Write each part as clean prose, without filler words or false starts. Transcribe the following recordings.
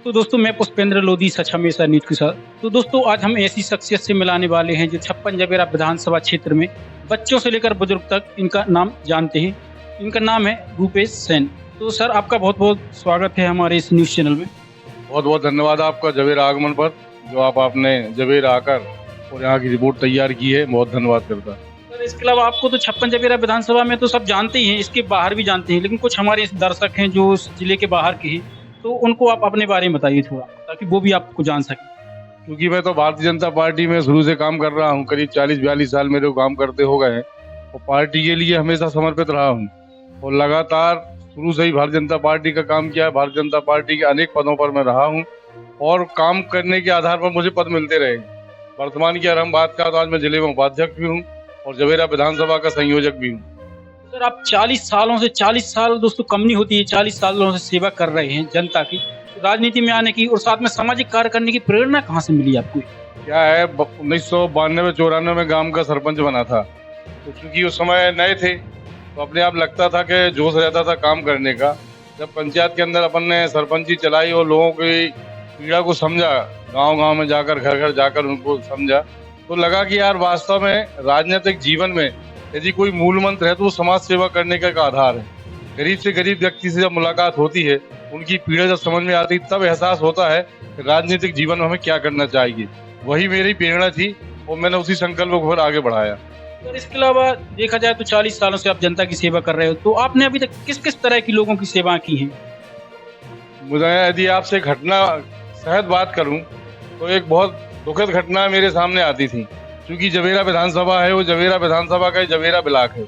तो दोस्तों मैं पुष्पेंद्र लोधी सच हमेशा नीट के साथ। तो दोस्तों आज हम ऐसी शख्सियत से मिलाने वाले हैं जो छप्पन जबेरा विधानसभा क्षेत्र में बच्चों से लेकर बुजुर्ग तक इनका नाम जानते हैं। इनका नाम है रूपेश सेन। तो सर आपका बहुत बहुत स्वागत है हमारे इस न्यूज़ चैनल में। बहुत बहुत धन्यवाद आपका जवेरा आगमन पर, जो आपने जवेरा आकर और यहाँ की रिपोर्ट तैयार की है, बहुत धन्यवाद करता। सर इसके अलावा आपको तो छप्पन जबेरा विधानसभा में तो सब जानते ही हैं, इसके बाहर भी जानते हैं, लेकिन कुछ हमारे इस दर्शक हैं जो उस जिले के बाहर के हैं, तो उनको आप अपने बारे में बताइए थोड़ा, ताकि वो भी आपको जान सकें। क्योंकि मैं तो भारतीय जनता पार्टी में शुरू से काम कर रहा हूँ, करीब 40-42 साल मेरे को काम करते हो गए हैं और पार्टी के लिए हमेशा समर्पित रहा हूँ और लगातार शुरू से ही भारतीय जनता पार्टी का काम किया है। भारतीय जनता पार्टी के अनेक पदों पर मैं रहा हूँ और काम करने के आधार पर मुझे पद मिलते रहे। वर्तमान की अगर हम बात करें तो आज मैं जिले में उपाध्यक्ष भी हूँ और जवेरा विधानसभा का संयोजक भी हूँ। सर आप 40 साल दोस्तों कम नहीं होती है, 40 सालों से सेवा कर रहे हैं जनता की, तो राजनीति में आने की और साथ में सामाजिक कार्य करने की प्रेरणा कहाँ से मिली आपको? क्या है, 1992-94 में गांव का सरपंच बना था, तो चूंकि उस समय नए थे तो अपने आप लगता था कि जोश रहता था काम करने का। जब पंचायत के अंदर अपन ने सरपंची चलाई और लोगों की पीड़ा को समझा, गांव-गांव में जाकर घर घर जाकर उनको समझा, तो लगा कि यार वास्तव में राजनीतिक जीवन में यदि कोई मूल मंत्र है तो वो समाज सेवा करने का एक आधार है। गरीब से गरीब व्यक्ति से जब मुलाकात होती है, उनकी पीड़ा जब समझ में आती, तब एहसास होता है कि राजनीतिक जीवन में हमें क्या करना चाहिए। वही मेरी प्रेरणा थी और मैंने उसी संकल्प को फिर आगे बढ़ाया। सर इसके अलावा देखा जाए तो 40 सालों से आप जनता की सेवा कर रहे हो, तो आपने अभी तक किस किस तरह की लोगों की सेवा की है? मुझे यदि आपसे घटना सहज बात करूं तो एक बहुत दुखद घटना मेरे सामने आती थी। क्योंकि जवेरा विधानसभा है, वो जवेरा विधानसभा का जवेरा ब्लॉक है।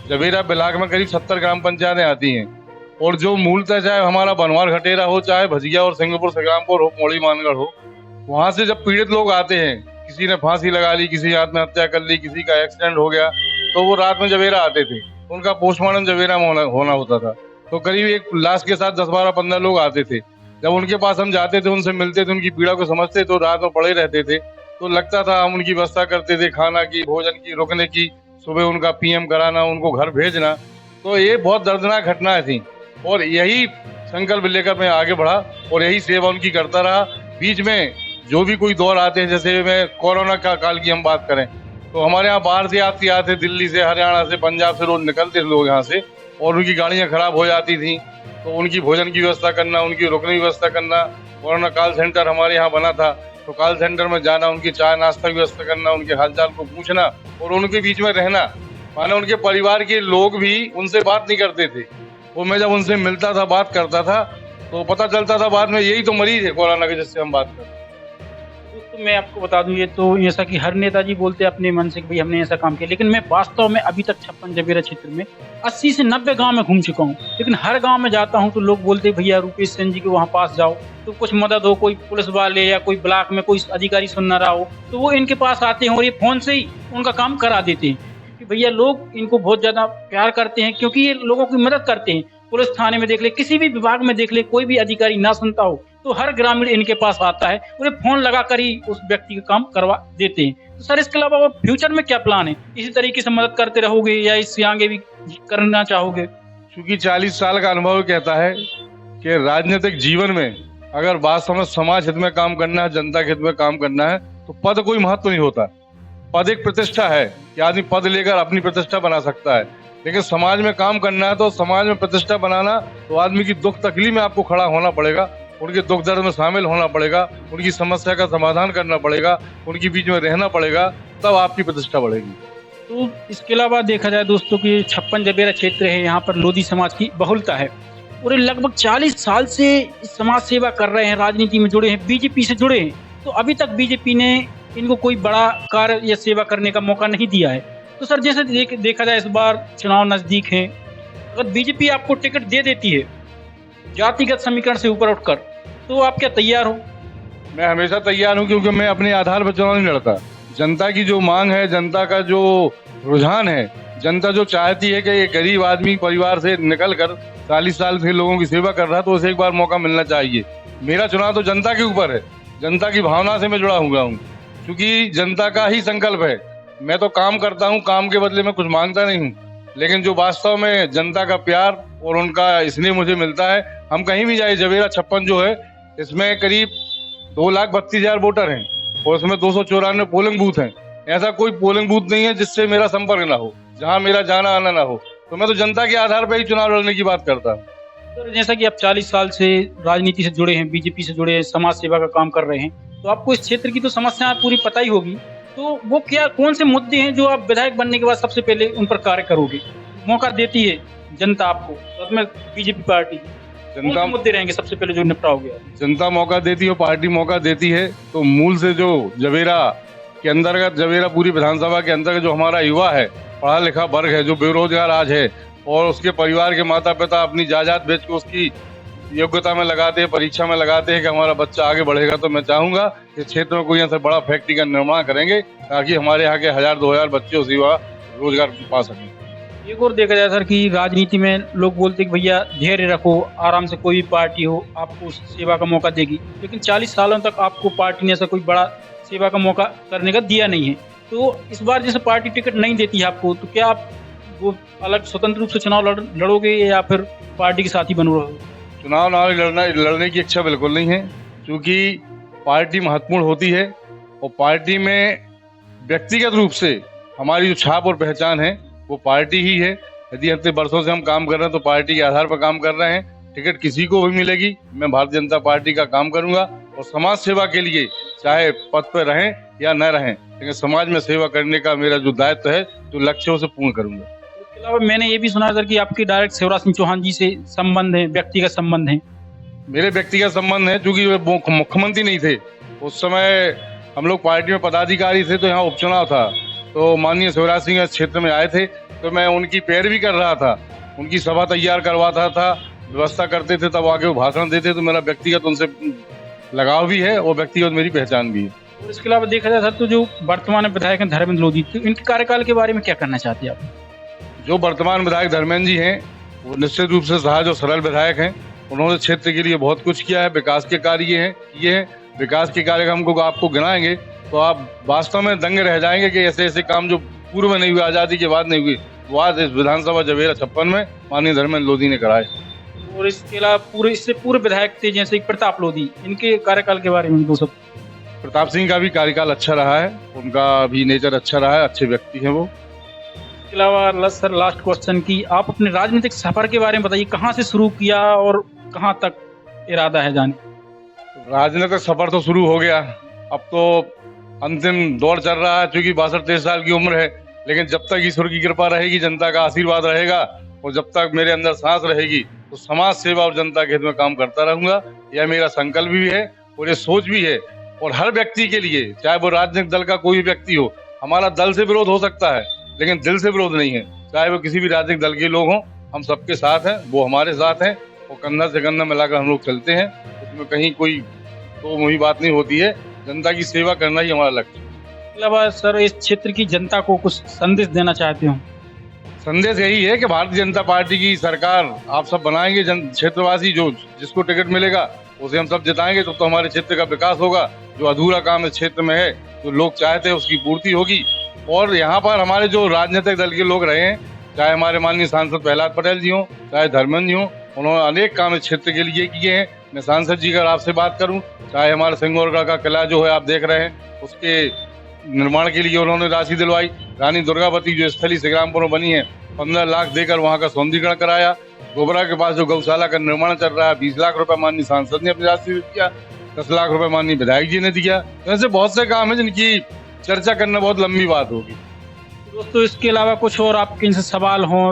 जवेरा ब्लॉक में करीब 70 ग्राम पंचायतें आती हैं और जो मूलतः चाहे हमारा बनवार घटेरा हो, चाहे भजिया और सिंगापुर संग्रामपुर हो, मौड़ी मानगढ़ हो, वहाँ से जब पीड़ित लोग आते हैं, किसी ने फांसी लगा ली, किसी आत्महत्या कर ली, किसी का एक्सीडेंट हो गया, तो वो रात में जवेरा आते थे। उनका पोस्टमार्टम जवेरा में होना होता था। तो करीब एक लाश के साथ 10-12-15 लोग आते थे। जब उनके पास हम जाते थे, उनसे मिलते थे, उनकी पीड़ा को समझते, तो रात में पड़े रहते थे। तो लगता था हम उनकी व्यवस्था करते थे, खाना की, भोजन की, रुकने की, सुबह उनका पीएम कराना, उनको घर भेजना। तो ये बहुत दर्दनाक घटनाएं थी और यही संकल्प लेकर मैं आगे बढ़ा और यही सेवा उनकी करता रहा। बीच में जो भी कोई दौर आते हैं, जैसे मैं कोरोना का काल की हम बात करें तो हमारे यहाँ बाहर से यात्री आते, दिल्ली से, हरियाणा से, पंजाब से रोज निकलते थे लोग यहाँ से, और उनकी गाड़ियाँ खराब हो जाती थी, तो उनकी भोजन की व्यवस्था करना, उनकी रुकने की व्यवस्था करना। कोरोना कॉल सेंटर हमारे यहाँ बना था, तो कॉल सेंटर में जाना, उनकी चाय नाश्ता की व्यवस्था करना, उनके हालचाल को पूछना और उनके बीच में रहना। माने उनके परिवार के लोग भी उनसे बात नहीं करते थे, वो मैं जब उनसे मिलता था, बात करता था, तो पता चलता था बाद में यही तो मरीज है कोरोना के जिससे हम बात करते। तो मैं आपको बता दूं, ये तो ऐसा कि हर नेताजी बोलते हैं अपने मन से कि भाई हमने ऐसा काम किया, लेकिन मैं वास्तव में अभी तक छप्पन जबेरा क्षेत्र में 80 से 90 गांव में घूम चुका हूं। लेकिन हर गांव में जाता हूं तो लोग बोलते हैं भैया रूपेश सेन जी के वहां पास जाओ, तो कुछ मदद हो, कोई पुलिस वाले या कोई ब्लॉक में कोई अधिकारी सुन ना रहा हो, तो वो इनके पास आते हैं और ये फोन से ही उनका काम करा देते हैं कि भैया लोग इनको बहुत ज्यादा प्यार करते हैं, क्योंकि ये लोगों की मदद करते हैं। पुलिस थाने में देख ले, किसी भी विभाग में देख ले, कोई भी अधिकारी ना सुनता हो तो हर ग्रामीण इनके पास आता है, उन्हें फोन लगाकर ही उस व्यक्ति का काम करवा देते हैं। तो सर इसके अलावा फ्यूचर में क्या प्लान है? इसी तरीके से मदद करते रहोगे या इससे आगे भी करना चाहोगे? क्योंकि 40 साल का अनुभव कहता है कि राजनीतिक जीवन में अगर वास्तव में समाज हित में काम करना है, जनता के हित में काम करना है, तो पद कोई महत्व नहीं होता। पद एक प्रतिष्ठा है कि आदमी पद लेकर अपनी प्रतिष्ठा बना सकता है, लेकिन समाज में काम करना है तो समाज में प्रतिष्ठा बनाना, तो आदमी की दुख तकलीफ में आपको खड़ा होना पड़ेगा, उनके दुख दर्द में शामिल होना पड़ेगा, उनकी समस्या का समाधान करना पड़ेगा, उनके बीच में रहना पड़ेगा, तब आपकी प्रतिष्ठा बढ़ेगी। तो इसके अलावा देखा जाए दोस्तों कि छप्पन जबेरा क्षेत्र है, यहाँ पर लोधी समाज की बहुलता है और ये लगभग 40 साल से समाज सेवा कर रहे हैं, राजनीति में जुड़े हैं, बीजेपी से जुड़े हैं, तो अभी तक बीजेपी ने इनको कोई बड़ा कार्य या सेवा करने का मौका नहीं दिया है। तो सर जैसे देखा जाए इस बार चुनाव नजदीक है, अगर बीजेपी आपको टिकट दे देती है जातिगत समीकरण से ऊपर उठकर, तो आप क्या तैयार हो? मैं हमेशा तैयार हूं, क्योंकि मैं अपने आधार पर चुनाव नहीं लड़ता। जनता की जो मांग है, जनता का जो रुझान है, जनता जो चाहती है कि ये गरीब आदमी परिवार से निकल कर 40 साल से लोगों की सेवा कर रहा है, तो उसे एक बार मौका मिलना चाहिए। मेरा चुनाव तो जनता के ऊपर है, जनता की भावना से मैं जुड़ा हुआ हूँ, क्योंकि जनता का ही संकल्प है। मैं तो काम करता हूँ, काम के बदले में कुछ मांगता नहीं हूँ, लेकिन जो वास्तव में जनता का प्यार और उनका स्नेह मुझे मिलता है, हम कहीं भी जाए, जवेरा 56 जो है इसमें करीब 2,32,000 वोटर हैं और उसमें 294 पोलिंग बूथ हैं। ऐसा कोई पोलिंग बूथ नहीं है जिससे मेरा संपर्क ना हो, जहाँ मेरा जाना आना ना हो। तो मैं तो जनता के आधार पर ही चुनाव लड़ने की बात करता हूँ। सर जैसा कि आप 40 साल से राजनीति से जुड़े हैं, बीजेपी से जुड़े हैं, समाज सेवा का काम कर रहे हैं, तो आपको इस क्षेत्र की तो समस्याएं पूरी पता ही होगी। तो वो कौन से मुद्दे हैं जो आप विधायक बनने के बाद सबसे पहले उन पर कार्य करोगे? मौका देती है जनता आपको, तो मैं बीजेपी पार्टी, कौन से मुद्दे रहेंगे सबसे पहले जो निपटाओगे? जनता मौका देती है, पार्टी मौका देती है, तो मूल से जो जवेरा के अंतर्गत, जवेरा पूरी विधानसभा के अंतर्गत जो हमारा युवा है, पढ़ा लिखा वर्ग है, जो बेरोजगार आज है और उसके परिवार के माता पिता अपनी जायदाद बेच के उसकी योग्यता में लगाते हैं, परीक्षा में लगाते हैं कि हमारा बच्चा आगे बढ़ेगा, तो मैं चाहूंगा कि क्षेत्र में कोई ऐसा बड़ा फैक्ट्री का निर्माण करेंगे ताकि हमारे यहाँ के 1,000-2,000 बच्चे उस युवा रोजगार पा सकें। एक और देखा जाए सर कि राजनीति में लोग बोलते हैं कि भैया धैर्य रखो, आराम से कोई भी पार्टी हो आपको सेवा का मौका देगी, लेकिन 40 सालों तक आपको पार्टी ने ऐसा कोई बड़ा सेवा का मौका करने का दिया नहीं है। तो इस बार जैसे पार्टी टिकट नहीं देती है आपको, तो क्या आप वो अलग स्वतंत्र रूप से चुनाव लड़ोगे या फिर पार्टी के साथ ही बनोगे? चुनाव लड़ने की इच्छा बिल्कुल नहीं है, क्योंकि पार्टी महत्वपूर्ण होती है और पार्टी में व्यक्तिगत रूप से हमारी जो छाप और पहचान है वो पार्टी ही है। यदि इतने वर्षों से हम काम कर रहे हैं तो पार्टी के आधार पर काम कर रहे हैं। टिकट किसी को भी मिलेगी, मैं भारतीय जनता पार्टी का काम करूंगा और समाज सेवा के लिए चाहे पद पर रहें या न रहें, लेकिन समाज में सेवा करने का मेरा जो दायित्व है, जो लक्ष्य है, उसे पूर्ण करूंगा। इसके अलावा मैंने ये भी सुना सर कि आपकी डायरेक्ट शिवराज सिंह चौहान जी से संबंध है, व्यक्तिगत संबंध है? मेरे व्यक्तिगत संबंध है, क्योंकि वे मुख्यमंत्री नहीं थे उस समय, हम लोग पार्टी में पदाधिकारी थे, तो यहाँ उपचुनाव था, तो माननीय शिवराज सिंह इस क्षेत्र में आए थे, तो मैं उनकी पैरवी कर रहा था, उनकी सभा तैयार करवाता था, व्यवस्था करते थे, तब आगे वो भाषण देते, तो मेरा व्यक्तिगत उनसे लगाव भी है और व्यक्तिगत मेरी पहचान भी है। और इसके अलावा देखा जाए सर तो जो वर्तमान विधायक हैं धर्मेंद्र लोधी, तो इनके कार्यकाल के बारे में क्या करना चाहते हैं आप? जो वर्तमान विधायक धर्मेंद्र जी हैं वो निश्चित रूप से सहज और सरल विधायक हैं। उन्होंने क्षेत्र के लिए बहुत कुछ किया है, विकास के कार्य किए हैं। विकास के कार्य हमको आपको गिनाएंगे तो आप वास्तव में दंग रह जाएंगे कि ऐसे ऐसे काम जो पूर्व में नहीं हुए, आजादी के बाद नहीं हुए, वो आज इस विधानसभा जवेरा 56 में माननीय धर्मेंद्र लोधी ने कराए। और इसके अलावा इससे पूर्व विधायक थे जैसे प्रताप लोधी, इनके कार्यकाल के बारे में दो सब? प्रताप सिंह का भी कार्यकाल अच्छा रहा है, उनका भी नेचर अच्छा रहा है, अच्छे व्यक्ति हैं वो। इसके अलावा सर लास्ट क्वेश्चन की आप अपने राजनीतिक सफर के बारे में बताइए, कहाँ से शुरू किया और कहाँ तक इरादा है जाने? राजनीतिक सफर तो शुरू हो गया, अब तो अंतिम दौर चल रहा है, क्योंकि 62-63 साल की उम्र है, लेकिन जब तक ईश्वर की कृपा रहेगी, जनता का आशीर्वाद रहेगा और जब तक मेरे अंदर सांस रहेगी, तो समाज सेवा और जनता के हित में काम करता रहूंगा। यह मेरा संकल्प भी है और ये सोच भी है। और हर व्यक्ति के लिए, चाहे वो राजनीतिक दल का कोई भी व्यक्ति हो, हमारा दल से विरोध हो सकता है लेकिन दिल से विरोध नहीं है। चाहे वो किसी भी राजनीतिक दल के लोग हों, हम सबके साथ हैं, वो हमारे साथ हैं और कंधा से कंधा मिलाकर हम लोग चलते हैं। उसमें कहीं कोई तो वही बात नहीं होती है, जनता की सेवा करना ही हमारा लक्ष्य है। इसके अलावा सर इस क्षेत्र की जनता को कुछ संदेश देना चाहते हो? संदेश यही है कि भारतीय जनता पार्टी की सरकार आप सब बनाएंगे, क्षेत्रवासी जो जिसको टिकट मिलेगा उसे हम सब जिताएंगे, तो हमारे क्षेत्र का विकास होगा। जो अधूरा काम इस क्षेत्र में है, जो लोग चाहते हैं, उसकी पूर्ति होगी। और यहाँ पर हमारे जो राजनीतिक दल के लोग रहे हैं, चाहे हमारे माननीय सांसद प्रहलाद पटेल जी हों, चाहे धर्मेंद्र जी हों, उन्होंने अनेक काम इस क्षेत्र के लिए किए हैं। मैं सांसद जी का आपसे बात करूं, चाहे हमारे सिंगौरगढ़ का किला जो है आप देख रहे हैं, उसके निर्माण के लिए उन्होंने राशि दिलवाई। रानी दुर्गावती जो स्थली श्रीरामपुर में बनी है, 15 लाख देकर वहाँ का सौंदर्यीकरण कराया। गोबरा के पास जो गौशाला का निर्माण चल रहा है, 20 लाख रुपए माननीय सांसद ने अपनी राशि दिया, 10 लाख रुपए माननीय विधायक जी ने दिया। तो ऐसे बहुत से काम है जिनकी चर्चा करना बहुत लंबी बात होगी। दोस्तों इसके अलावा कुछ और आपके इनसे सवाल हो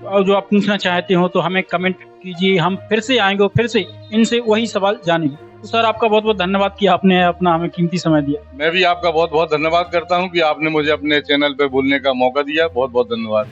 और जो आप पूछना चाहते हो तो हमें कमेंट कीजिए, हम फिर से आएंगे और फिर से इनसे वही सवाल जानेंगे। तो सर आपका बहुत बहुत धन्यवाद कि आपने अपना हमें कीमती समय दिया। मैं भी आपका बहुत बहुत धन्यवाद करता हूं कि आपने मुझे अपने चैनल पे बोलने का मौका दिया। बहुत बहुत धन्यवाद।